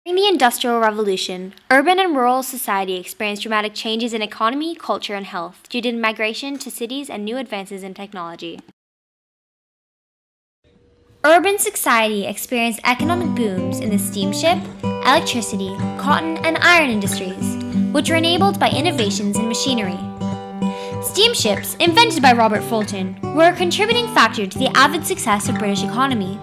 During the Industrial Revolution, urban and rural society experienced dramatic changes in economy, culture, and health due to migration to cities and new advances in technology. Urban society experienced economic booms in the steamship, electricity, cotton, and iron industries, which were enabled by innovations in machinery. Steamships, invented by Robert Fulton, were a contributing factor to the avid success of British economy.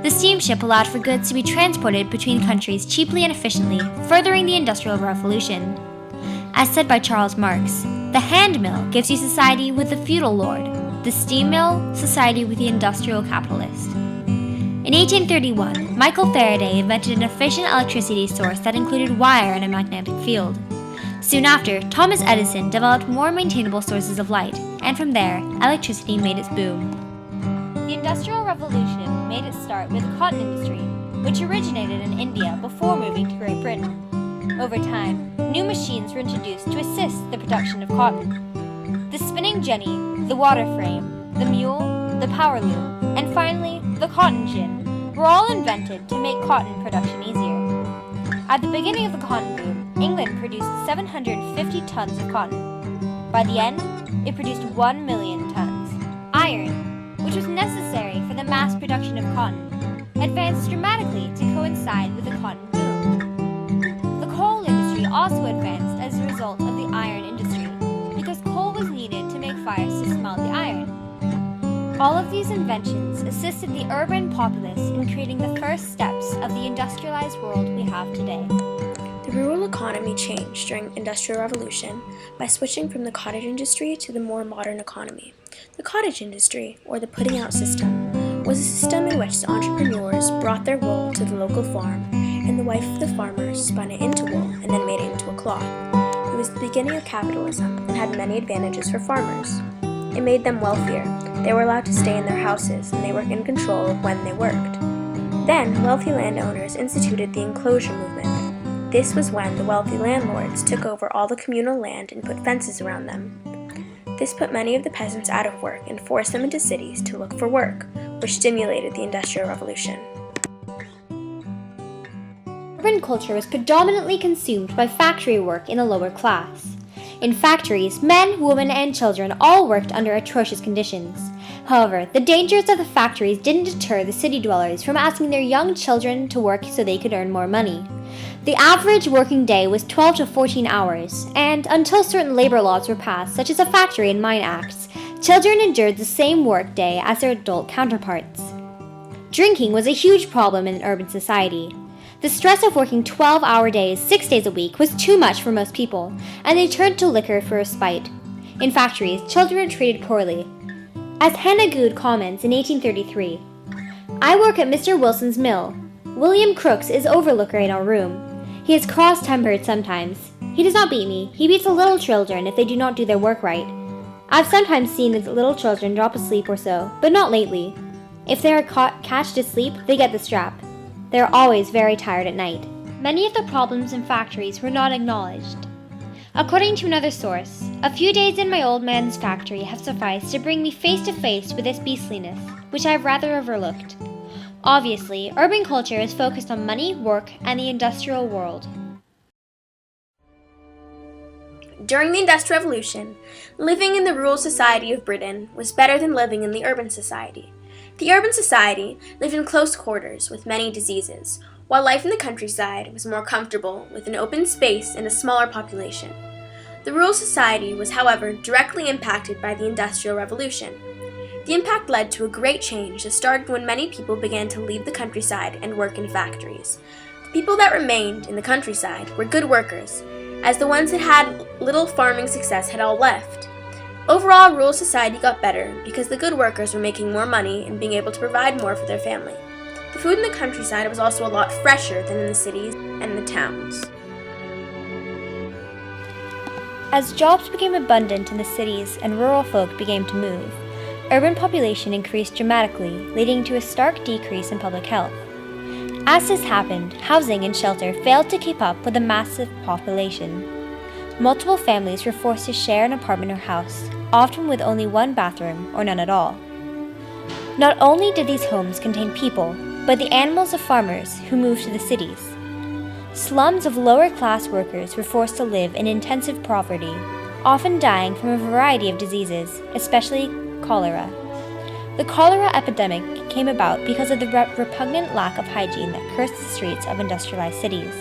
The steamship allowed for goods to be transported between countries cheaply and efficiently, furthering the Industrial Revolution. As said by Charles Marx, the hand mill gives you society with the feudal lord, the steam mill, society with the industrial capitalist. In 1831, Michael Faraday invented an efficient electricity source that included wire and a magnetic field. Soon after, Thomas Edison developed more maintainable sources of light, and from there, electricity made its boom. The Industrial Revolution made its start with the cotton industry, which originated in India before moving to Great Britain. Over time, new machines were introduced to assist the production of cotton. The spinning jenny, the water frame, the mule, the power loom, and finally, the cotton gin were all invented to make cotton production easier. At the beginning of the cotton boom, England produced 750 tons of cotton. By the end, it produced 1 million tons. Iron, which was necessary for the mass production of cotton, advanced dramatically to coincide with the cotton boom. The coal industry also advanced as a result of the iron industry, because coal was needed to make fires to smelt the iron. All of these inventions assisted the urban populace in creating the first steps of the industrialized world we have today. The rural economy changed during Industrial Revolution by switching from the cottage industry to the more modern economy. The cottage industry, or the putting out system, was a system in which the entrepreneurs brought their wool to the local farm, and the wife of the farmer spun it into wool and then made it into a cloth. It was the beginning of capitalism and had many advantages for farmers. It made them wealthier. They were allowed to stay in their houses, and they were in control of when they worked. Then, wealthy landowners instituted the enclosure movement. This was when the wealthy landlords took over all the communal land and put fences around them. This put many of the peasants out of work and forced them into cities to look for work, which stimulated the Industrial Revolution. Urban culture was predominantly consumed by factory work in the lower class. In factories, men, women, and children all worked under atrocious conditions. However, the dangers of the factories didn't deter the city dwellers from asking their young children to work so they could earn more money. The average working day was 12 to 14 hours, and until certain labor laws were passed, such as the Factory and Mine Acts, children endured the same work day as their adult counterparts. Drinking was a huge problem in urban society. The stress of working 12-hour days, 6 days a week, was too much for most people, and they turned to liquor for respite. In factories, children were treated poorly. As Hannah Good comments in 1833, "I work at Mr. Wilson's mill. William Crooks is overlooker in our room. He is cross-tempered sometimes. He does not beat me. He beats the little children if they do not do their work right. I've sometimes seen the little children drop asleep or so, but not lately. If they are catched asleep, they get the strap. They are always very tired at night." Many of the problems in factories were not acknowledged. According to another source, "A few days in my old man's factory have sufficed to bring me face to face with this beastliness, which I have rather overlooked." Obviously, urban culture is focused on money, work, and the industrial world. During the Industrial Revolution, living in the rural society of Britain was better than living in the urban society. The urban society lived in close quarters with many diseases, while life in the countryside was more comfortable with an open space and a smaller population. The rural society was, however, directly impacted by the Industrial Revolution. The impact led to a great change that started when many people began to leave the countryside and work in factories. The people that remained in the countryside were good workers, as the ones that had little farming success had all left. Overall, rural society got better because the good workers were making more money and being able to provide more for their family. The food in the countryside was also a lot fresher than in the cities and the towns. As jobs became abundant in the cities and rural folk began to move, urban population increased dramatically, leading to a stark decrease in public health. As this happened, housing and shelter failed to keep up with the massive population. Multiple families were forced to share an apartment or house, often with only one bathroom or none at all. Not only did these homes contain people, but the animals of farmers who moved to the cities. Slums of lower-class workers were forced to live in intensive poverty, often dying from a variety of diseases, especially cholera. The cholera epidemic came about because of the repugnant lack of hygiene that cursed the streets of industrialized cities.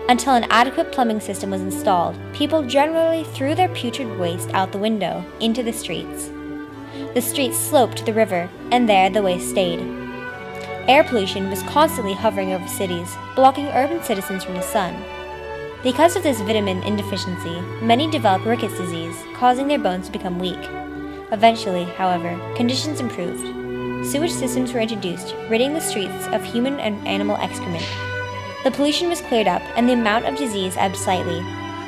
Until an adequate plumbing system was installed, people generally threw their putrid waste out the window, into the streets. The streets sloped to the river, and there the waste stayed. Air pollution was constantly hovering over cities, blocking urban citizens from the sun. Because of this vitamin indeficiency, many developed rickets disease, causing their bones to become weak. Eventually, however, conditions improved. Sewage systems were introduced, ridding the streets of human and animal excrement. The pollution was cleared up, and the amount of disease ebbed slightly.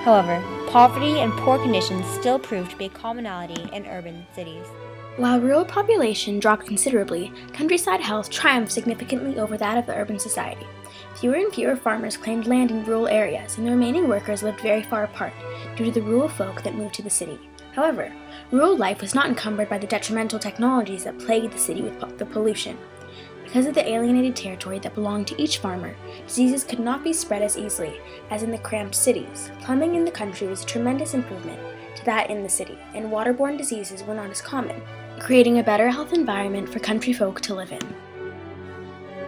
However, poverty and poor conditions still proved to be a commonality in urban cities. While rural population dropped considerably, countryside health triumphed significantly over that of the urban society. Fewer and fewer farmers claimed land in rural areas, and the remaining workers lived very far apart due to the rural folk that moved to the city. However, rural life was not encumbered by the detrimental technologies that plagued the city with the pollution. Because of the alienated territory that belonged to each farmer, diseases could not be spread as easily as in the cramped cities. Plumbing in the country was a tremendous improvement to that in the city, and waterborne diseases were not as common, creating a better health environment for country folk to live in.